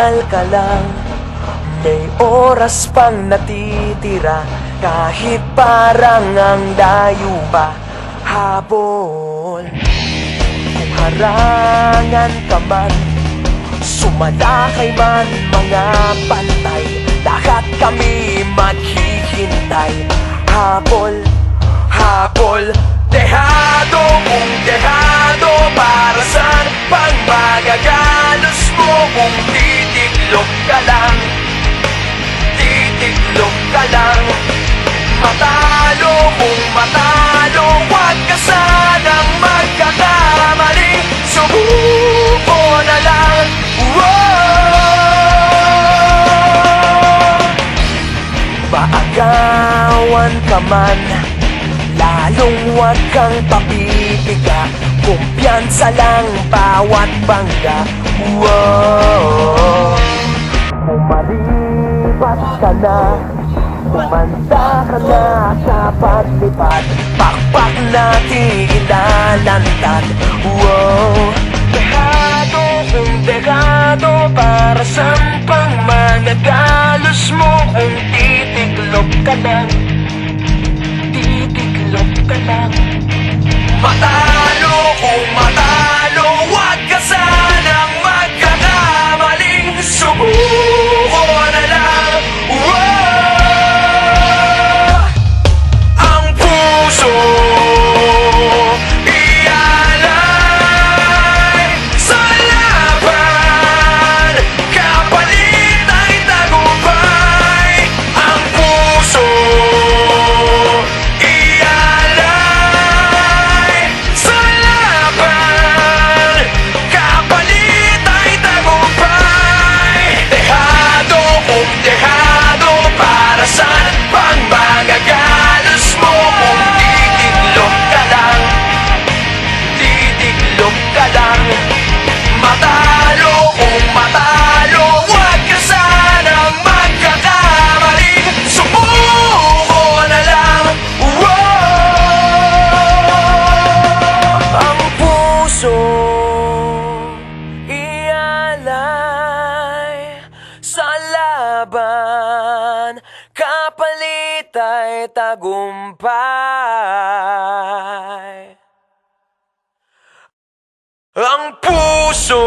magdasal ka lang, may oras pang natitira. Kahit parang ang layo pa, habol. Kung harangan ka man, sumalakay man mga bantay, lahat kami maghihintay. Habol, habol, dehado kung dehado. Para saan pang magagalos mo kung titiklop ka lang? Titiklop ka lang. Matalo kung matalo, huwag ka sanang magkakamali. Subuko na lang. Maagawan ka man, lalong huwag kang papipiga. Kumpiyansa lang bawat bangga. Umalipat ka na, kumanda ka na sa paglipat. Pakpak natin ilalantad. Dehado kung dehado, para saan pang managalos mo kung titiklop ka lang? Titiklop ka lang. Matalo kung matalo, huwag ka sanang magkakamaling. Subuko na lang. Ang puso ialay sa laban, kapalit ay tagumpay. Ang puso ialay sa laban, kapalit ay tagumpay. Dehado kung dehado, para saan pang magagalos mo kung titiklop ka lang? Titiklop ka lang. Matalo kung matalo, huwag ka sanang magkakamali. Subuko na lang. Ang puso ialay sa laban, kapalit ay tagumpay. Ang puso